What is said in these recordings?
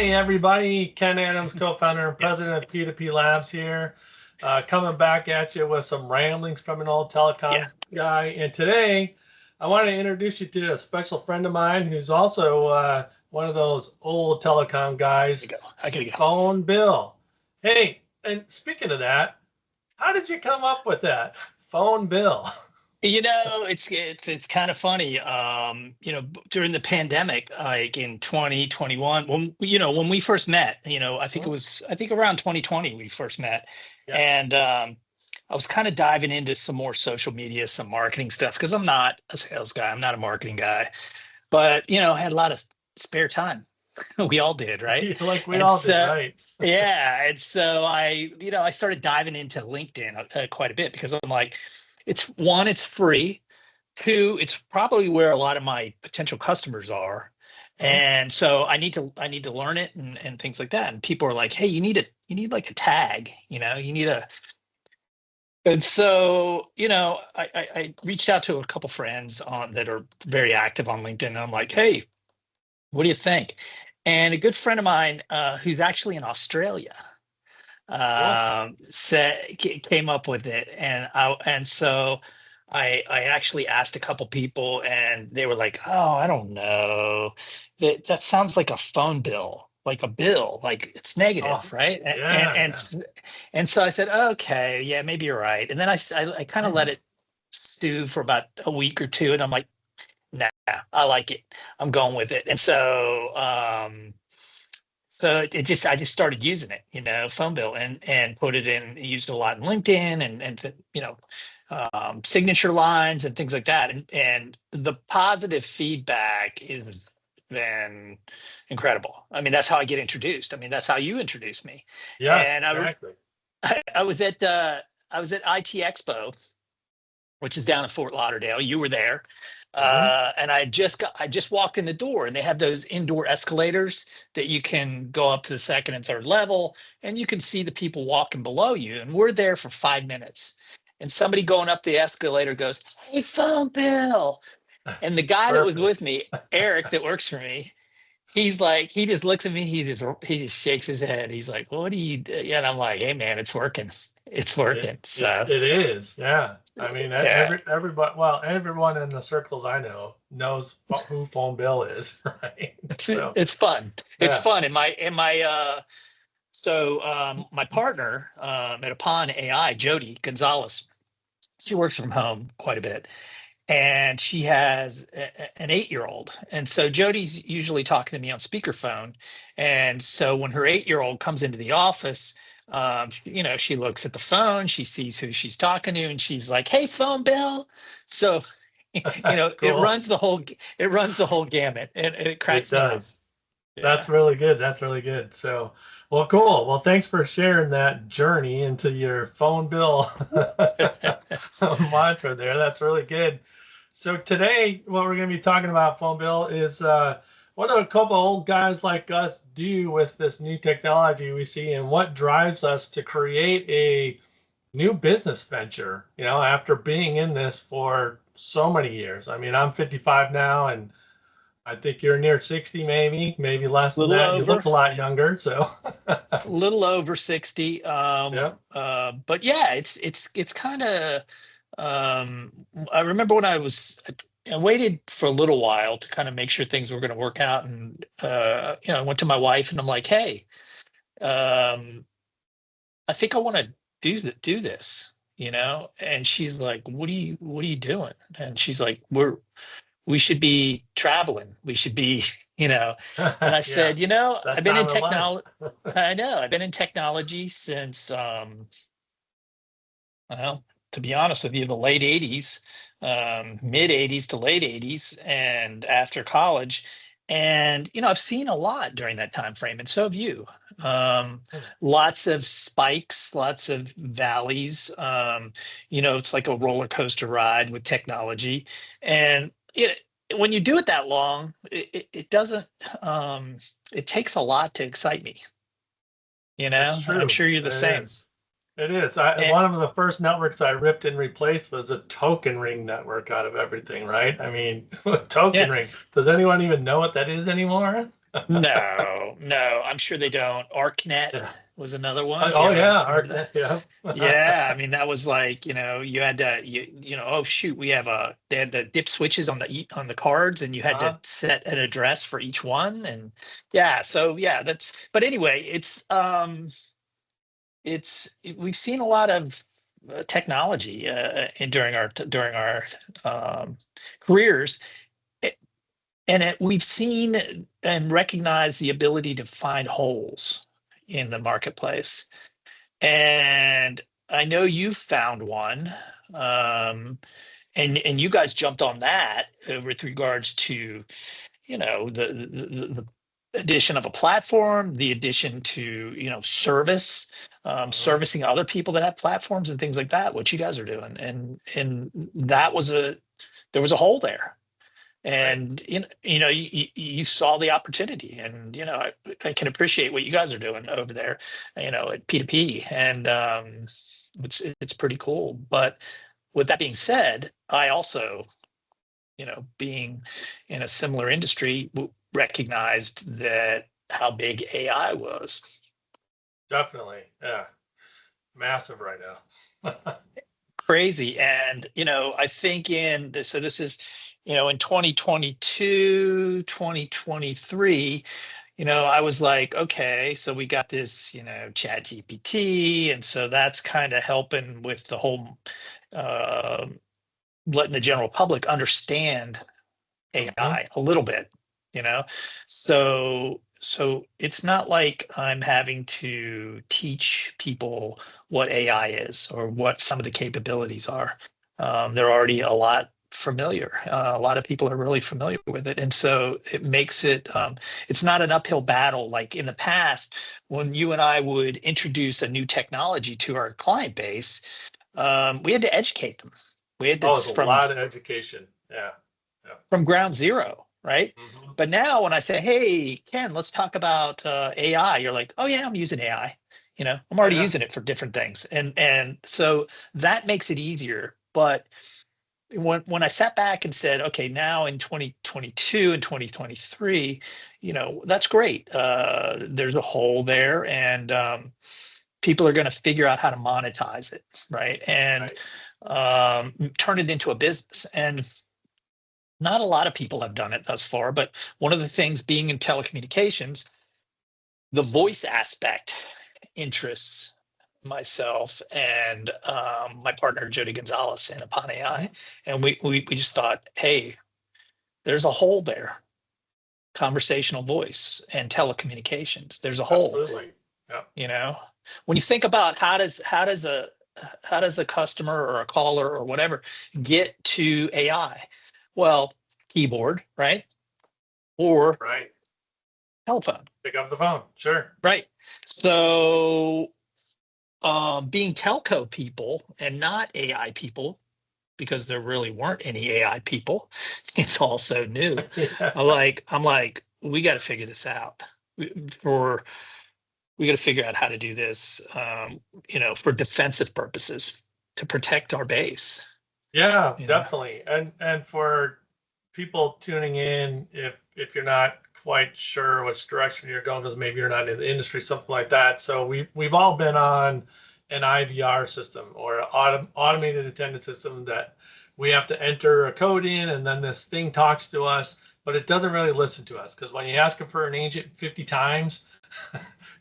Hey everybody, Ken Adams, co-founder and president of P2P Labs here, coming back at you with some ramblings from an old telecom guy. And today, I want to introduce you to a special friend of mine who's also one of those old telecom guys, I gotta go. Phone Bill. Hey, and speaking of that, how did you come up with that, Phone Bill? It's kind of funny. During the pandemic, like in 2021, when we first met, I think around 2020 we first met, and I was kind of diving into some more social media, some marketing stuff because I'm not a sales guy, I'm not a marketing guy, but I had a lot of spare time. We all did, right? Like we all did, right? Yeah, and so I started diving into LinkedIn quite a bit because I'm like, it's free. Two, it's probably where a lot of my potential customers are. And so I need to learn it and things like that. And people are like, hey, you need like a tag, and so, I reached out to a couple friends that are very active on LinkedIn. And I'm like, hey, what do you think? And a good friend of mine who's actually in Australia came up with it, and so I actually asked a couple people, and they were like, "Oh, I don't know, that sounds like a phone bill, like a bill, like it's negative, right?" And so I said, "Okay, yeah, maybe you're right." And then I kind of let it stew for about a week or two, and I'm like, "Nah, I like it. I'm going with it." And so I just started using it, phone bill, and put it in, used it a lot in LinkedIn and signature lines and things like that. And the positive feedback is been incredible. I mean, that's how I get introduced. I mean, that's how you introduced me. Yes, And exactly. I was at IT Expo, which is down in Fort Lauderdale. You were there. And I just walked in the door, and they have those indoor escalators that you can go up to the second and third level, and you can see the people walking below you. And we're there for 5 minutes, and somebody going up the escalator goes, "Hey, Phone Bill," and the guy that was with me, Eric, that works for me, he's like, he just looks at me, he just shakes his head. He's like, "What do you do?" Yeah, and I'm like, "Hey, man, it's working. It's working." It is, yeah. I mean, everybody, well, everyone in the circles I know knows who Phone Bill is, right? It's fun. It's fun. And my partner at Upon AI, Jody Gonzalez, she works from home quite a bit, and she has an 8-year-old. And so Jody's usually talking to me on speakerphone. And so when her 8-year-old comes into the office, she looks at the phone, she sees who she's talking to, and she's like, "Hey, Phone Bill." So, Cool. it runs the whole gamut, and it cracks me up. Yeah. That's really good. That's really good. So, well, cool. Well, thanks for sharing that journey into your Phone Bill mantra there. That's really good. So today, what we're going to be talking about, Phone Bill, is what do a couple old guys like us do with this new technology we see, and what drives us to create a new business venture, after being in this for so many years. I mean, I'm 55 now, and I think you're near 60, maybe less than that. You look a lot younger, so a little over 60. But yeah, it's kind of. I remember when I waited for a little while to kind of make sure things were going to work out, and I went to my wife and I'm like, "Hey, I think I want to do this," and she's like, "What are you doing?" And she's like, "We should be traveling. We should be," and I said, "I've been in technology. I know I've been in technology since, well, to be honest with you, the late 80s, mid 80s to late 80s, and after college. And, I've seen a lot during that time frame, and so have you. Lots of spikes, lots of valleys. It's like a roller coaster ride with technology. And when you do it that long, it doesn't, it takes a lot to excite me, That's true. I'm sure you're the same. It is. One of the first networks I ripped and replaced was a token ring network out of everything, right? I mean, token ring. Does anyone even know what that is anymore? No, I'm sure they don't. ArcNet Yeah. was another one. Do you Oh ever yeah, remember that? ArcNet, yeah. Yeah, I mean that was like, you had to oh shoot, we have they had the dip switches on on the cards and you had to Uh-huh. set an address for each one. And yeah, so yeah, but anyway, we've seen a lot of technology during our um careers. We've seen and recognized the ability to find holes in the marketplace. And I know you found one, and you guys jumped on that with regards to, the addition of a platform, the addition to, service, Mhm. servicing other people that have platforms and things like that, what you guys are doing. And there was a hole there. Right. And you saw the opportunity, and I can appreciate what you guys are doing over there, at P2P, and it's pretty cool. But with that being said, I also, being in a similar industry, recognized that how big AI was. Definitely. Yeah. Massive right now. Crazy. And I think so this is, in 2022, 2023, I was like, okay, so we got this, chat GPT, and so that's kind of helping with the whole, uh, letting the general public understand Mhm. AI a little bit, you know. So it's not like I'm having to teach people what AI is or what some of the capabilities are. They're already a lot familiar. A lot of people are really familiar with it, and so it makes it. It's not an uphill battle like in the past when you and I would introduce a new technology to our client base. We had to educate them. We had to Oh, it's a lot of education. Yeah. Yeah. from ground zero, right? Mhm. But now when I say, "Hey, Ken, let's talk about AI," you're like, "Oh yeah, I'm using AI. I'm Oh already yeah. using it for different things," and so that makes it easier. But when I sat back and said, "Okay, now in 2022 and 2023, that's great. There's a hole there, and people are going to figure out how to monetize it, right? And Right. turn it into a business." And not a lot of people have done it thus far, but one of the things being in telecommunications, the voice aspect interests myself and my partner Jody Gonzalez in Upon AI, Mhm. and we just thought, hey, there's a hole there. Conversational voice and telecommunications. There's a hole. Absolutely. Yeah. You know, when you think about how does a customer or a caller or whatever get to AI? Well, keyboard, right? Or Right. telephone, Pick up the phone. Sure. right? So, being telco people and not AI people, because there really weren't any AI people, it's all so new. Yeah. I'm like, we got to figure this out. For we got to figure out how to do this, for defensive purposes to protect our base. Yeah, You know, definitely. And for people tuning in, if you're not quite sure which direction you're going, because maybe you're not in the industry, something like that. So we've all been on an IVR system or an automated attendance system that we have to enter a code in, and then this thing talks to us, but it doesn't really listen to us because when you ask it for an agent 50 times,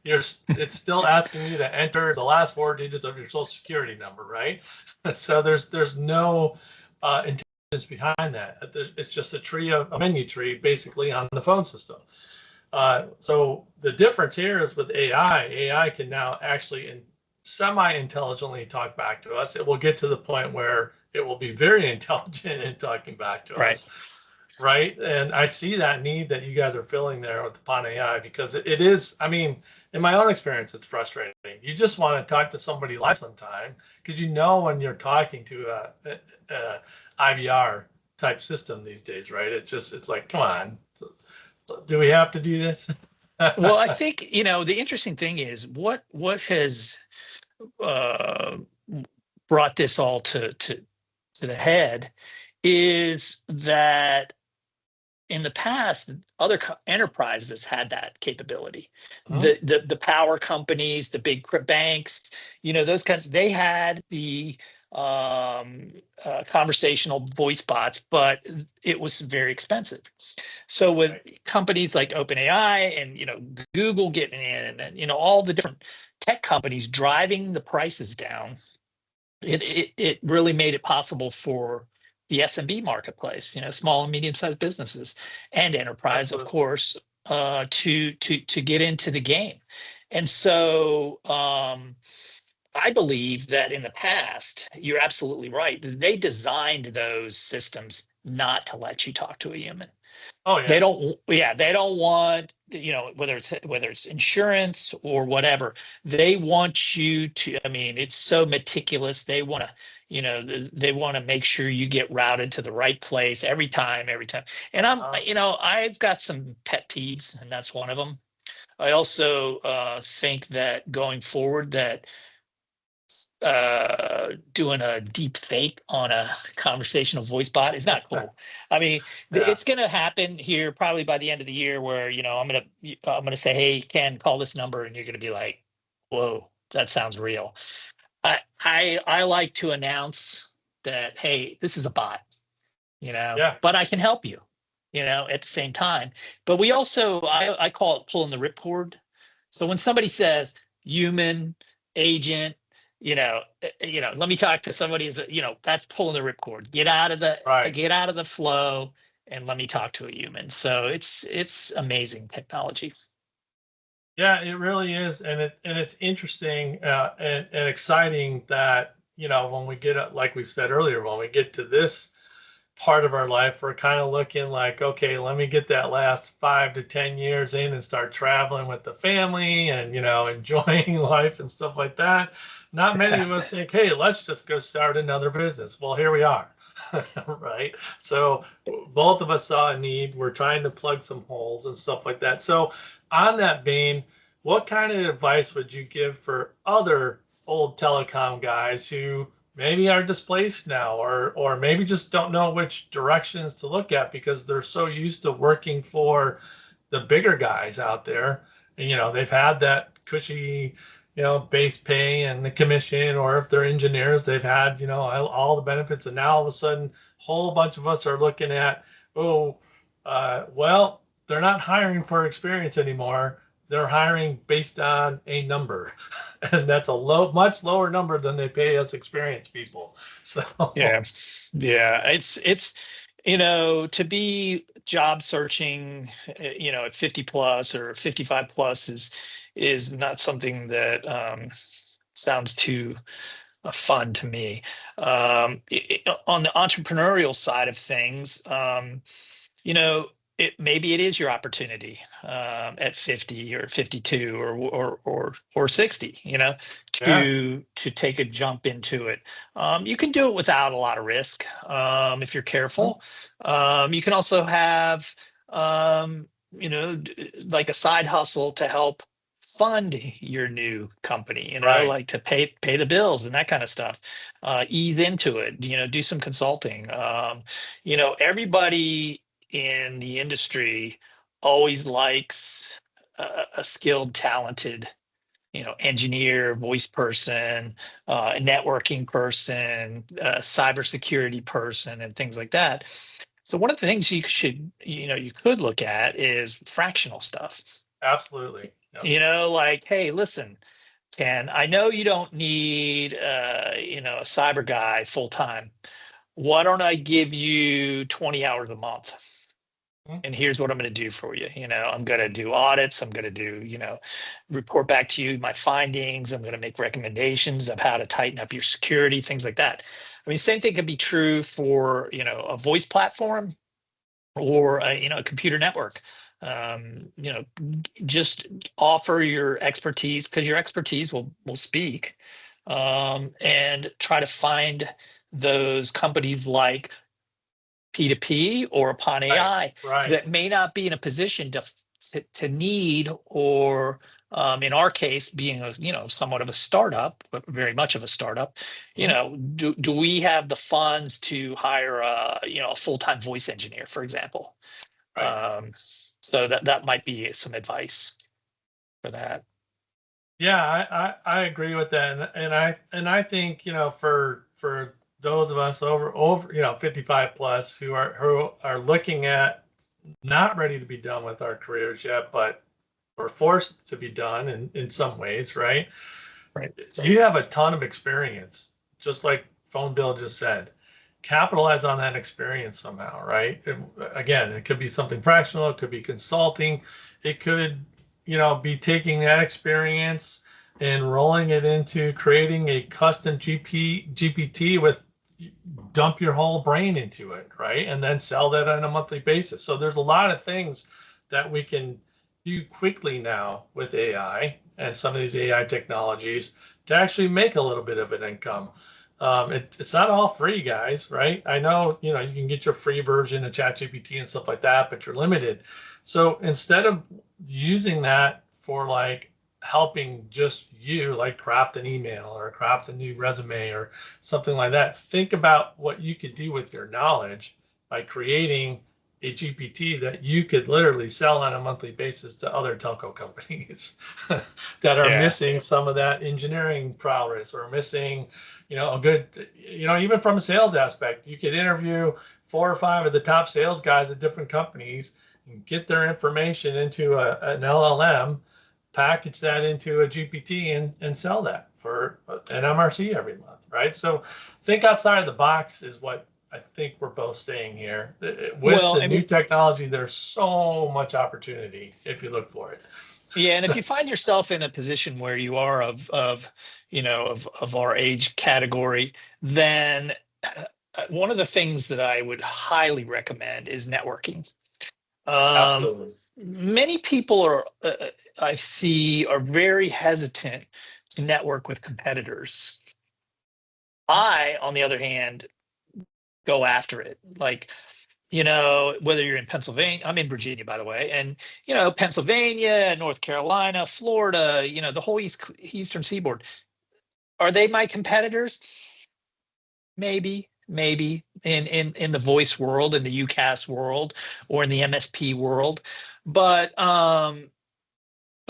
it's still asking you to enter the last four digits of your social security number, right? So there's no intelligence behind that. It's just a menu tree basically on the phone system. So the difference here is with AI. AI can now actually semi-intelligently talk back to us. It will get to the point where it will be very intelligent in talking back to right? us, right? And I see that need that you guys are filling there with the Pon AI because it is, I mean, in my own experience, it's frustrating. You just want to talk to somebody live sometime because when you're talking to a IVR type system these days, right? It's like, come on, do we have to do this? Well, I think the interesting thing is what has uh, brought this all to the head is that in the past, other enterprises had that capability. Mhm. The power companies, the big banks, those kinds, they had the conversational voice bots, but it was very expensive. So with companies like OpenAI and Google getting in, and all the different tech companies driving the prices down, it really made it possible for the SMB marketplace, small and medium-sized businesses and enterprise, of Absolutely. course, to get into the game. And so I believe that in the past, you're absolutely right. They designed those systems not to let you talk to a human. Oh They yeah. don't want, whether it's insurance or whatever, they want you to, I mean, it's so meticulous. They want to, they want to make sure you get routed to the right place every time. And I've got some pet peeves, and that's one of them. I also think that going forward, that doing a deep fake on a conversational voice bot is not cool. I mean, Yeah. it's going to happen here probably by the end of the year, where I'm gonna say, hey, Ken, call this number, and you're going to be like, whoa, that sounds real. I like to announce that, hey, this is a bot, Yeah. but I can help you, at the same time. But we also, I call it pulling the ripcord. So when somebody says human agent, let me talk to somebody, that's pulling the ripcord. Right. Get out of the flow and let me talk to a human. So it's amazing technology. Yeah, it really is, and it's interesting and exciting that when we get up, like we said earlier, when we get to this part of our life, we're kind of looking like, okay, let me get that last 5 to 10 years in and start traveling with the family and enjoying life and stuff like that. Not many of us think, hey, let's just go start another business. Well, here we are. Right. So both of us saw a need. We're trying to plug some holes and stuff like that. So on that vein, what kind of advice would you give for other old telecom guys who maybe are displaced now, or maybe just don't know which directions to look at because they're so used to working for the bigger guys out there, and they've had that cushy base pay and the commission, or if they're engineers, they've had all the benefits, and now all of a sudden a whole bunch of us are looking at, oh, well, they're not hiring for experience anymore, they're hiring based on a number. And that's a much lower number than they pay us experienced people. So Yeah. It's to be job searching, at 50 plus or 55 plus is not something that sounds too fun to me. On the entrepreneurial side of things, you know, maybe it is your opportunity at 50 or 52 or 60, yeah. to take a jump into it. You can do it without a lot of risk if you're careful. You can also have, like a side hustle to help fund your new company, Right. like to pay the bills and that kind of stuff. Ease into it, do some consulting. Everybody in the industry always likes a skilled, talented, engineer, voice person, networking person, cybersecurity person, and things like that. So one of the things you could look at is fractional stuff. Absolutely. Yep. Like, hey, listen, Ken, I know you don't need, a cyber guy full time. Why don't I give you 20 hours a month? Mhm. And here's what I'm going to do for you. I'm going to do audits. I'm going to do, report back to you my findings. I'm going to make recommendations of how to tighten up your security, things like that. I mean, same thing could be true for, a voice platform or a computer network. Just offer your expertise, because your expertise will speak, and try to find those companies like P2P or upon Right. AI Right. that may not be in a position to need, or in our case, being somewhat of a startup, but very much of a startup, Mhm. do we have the funds to hire a full-time voice engineer, for example? Right. So that might be some advice for that. Yeah, I agree with that, and I think for those of us over 55 plus who are looking at not ready to be done with our careers yet, but we're forced to be done in some ways, right? Right. You have a ton of experience, just like Phone Bill just said. Capitalize on that experience somehow, right? Again, it could be something fractional, it could be consulting, it could, be taking that experience and rolling it into creating a custom GPT with dump your whole brain into it, right? And then sell that on a monthly basis. So there's a lot of things that we can do quickly now with AI and some of these AI technologies to actually make a little bit of an income. It's not all free, guys, right? I know, you can get your free version of ChatGPT and stuff like that, but you're limited. So instead of using that for like helping just you, like craft an email or craft a new resume or something like that, think about what you could do with your knowledge by creating a GPT that you could literally sell on a monthly basis to other telco companies that are missing some of that engineering prowess or missing, a good, even from a sales aspect, you could interview 4 or 5 of the top sales guys at different companies and get their information into an LLM, package that into a GPT and sell that for an MRC every month, right? So think outside of the box is what I think we're both saying here. With the new technology, there's so much opportunity if you look for it. Yeah, and if you find yourself in a position where you are of our age category, then one of the things that I would highly recommend is networking. Absolutely. Many people I see are very hesitant to network with competitors. I, on the other hand, go after it. Like, whether you're in Pennsylvania, I'm in Virginia, by the way, and, Pennsylvania, North Carolina, Florida, the whole Eastern Seaboard. Are they my competitors? Maybe in the voice world, in the UCAS world, or in the MSP world, but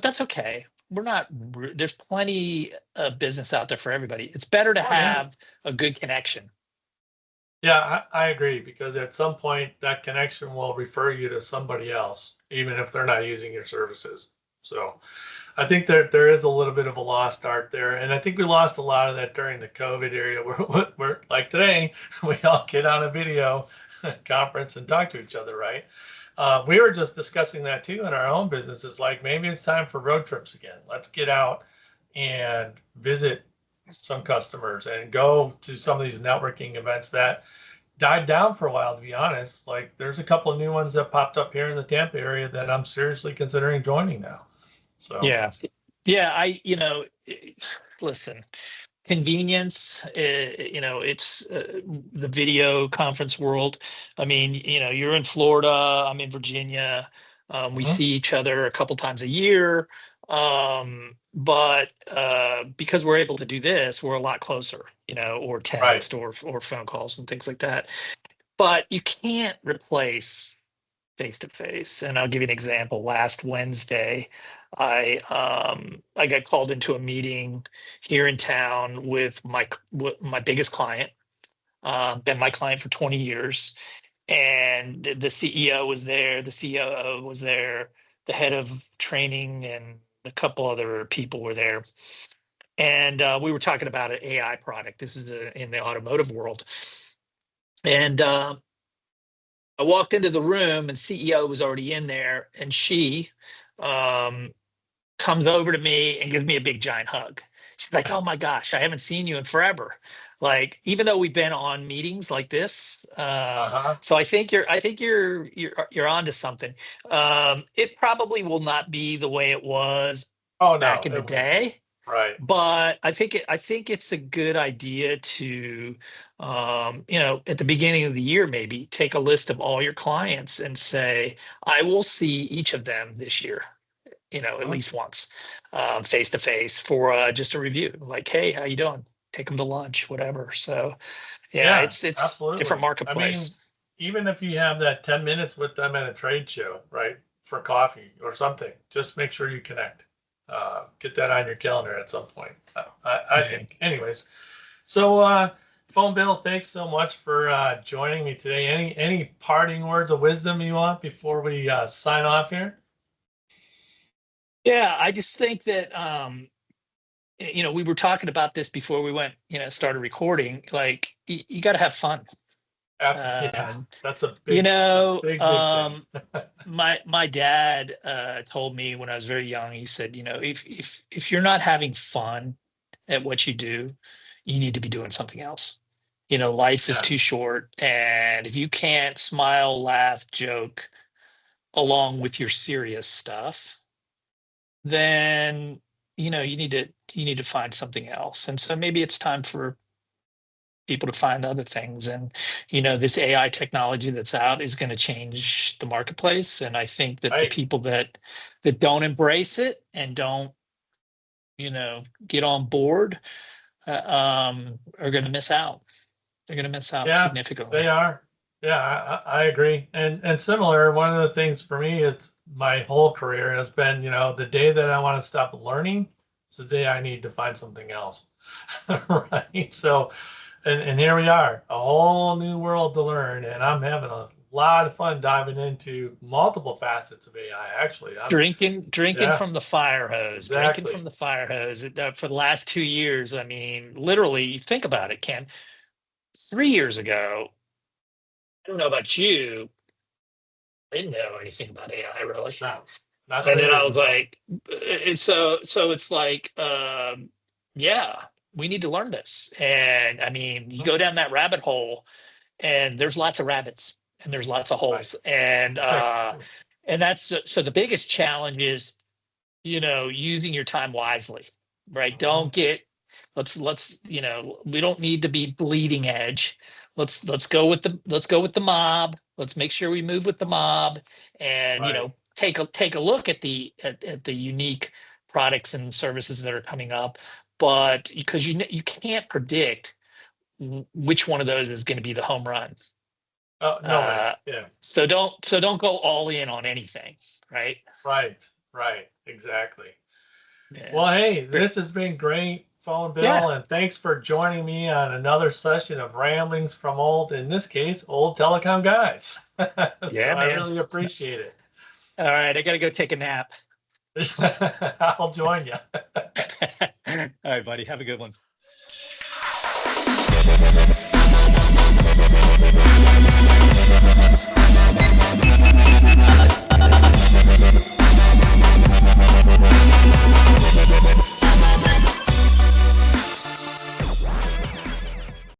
that's okay. There's plenty of business out there for everybody. It's better to have a good connection. Yeah, I agree, because at some point that connection will refer you to somebody else, even if they're not using your services. So I think there is a little bit of a lost art there. And I think we lost a lot of that during the COVID area where like today, we all get on a video conference and talk to each other, right? We were just discussing that too in our own businesses. Like maybe it's time for road trips again. Let's get out and visit some customers and go to some of these networking events that died down for a while, to be honest. Like there's a couple of new ones that popped up here in the Tampa area that I'm seriously considering joining now. So listen, convenience, it's the video conference world. I mean, you're in Florida, I'm in Virginia. We see each other a couple times a year. But because we're able to do this, we're a lot closer, or text or phone calls and things like that. But you can't replace face-to-face. And I'll give you an example. Last Wednesday, I got called into a meeting here in town with my biggest client, been my client for 20 years. And the CEO was there, the COO was there, the head of training and a couple other people were there. And we were talking about an AI product. This is in the automotive world. And I walked into the room and CEO was already in there, and she comes over to me and gives me a big giant hug. She's like, "Oh my gosh, I haven't seen you in forever." Like, even though we've been on meetings like this, so I think you're onto something. It probably will not be the way it was back in the day. Right. But I think it's a good idea to, at the beginning of the year, maybe take a list of all your clients and say, I will see each of them this year, at least once, face to face for just a review. Like, hey, how you doing? Take them to lunch, whatever. So, it's absolutely. different marketplace. even if you have that 10 minutes with them at a trade show, right, for coffee or something, just make sure you connect. Get that on your calendar at some point. I think. Anyways, so Phone Bill, thanks so much for joining me today. Any parting words of wisdom you want before we sign off here? Yeah, I just think that we were talking about this before we went, started recording. Like you got to have fun. Yeah, that's a big, big thing. My dad told me when I was very young. He said, if you're not having fun at what you do, you need to be doing something else. Life is too short, and if you can't smile, laugh, joke along with your serious stuff, then you need to find something else. And so maybe it's time for people to find other things. And this AI technology that's out is going to change the marketplace. And I think that the people that don't embrace it and don't get on board are going to miss out. They're going to miss out significantly. They are. Yeah, I agree. And similar, one of the things for me, it's my whole career has been, the day that I want to stop learning is the day I need to find something else. Right. So, and here we are, a whole new world to learn. And I'm having a lot of fun diving into multiple facets of AI, actually. Drinking from the fire hose, exactly. Drinking from the fire hose for the last 2 years. I mean, literally, think about it, Ken. 3 years ago, I don't know about you, I didn't know anything about AI really. No, and then I was like, so it's like, yeah, we need to learn this. And I mean, you go down that rabbit hole, and there's lots of rabbits, and there's lots of holes, and that's so the biggest challenge is, using your time wisely, right? Don't get let's we don't need to be bleeding edge. Let's go with the mob. Let's make sure we move with the mob, and take a look at the unique products and services that are coming up. But because you can't predict which one of those is going to be the home run. Oh, no way. Yeah. So don't go all in on anything, right? Right. Exactly. Yeah. Well, hey, this has been great, Phone Bill, and thanks for joining me on another session of Ramblings from in this case, old telecom guys. So I really appreciate it. All right, I got to go take a nap. I'll join you. All right, buddy. Have a good one.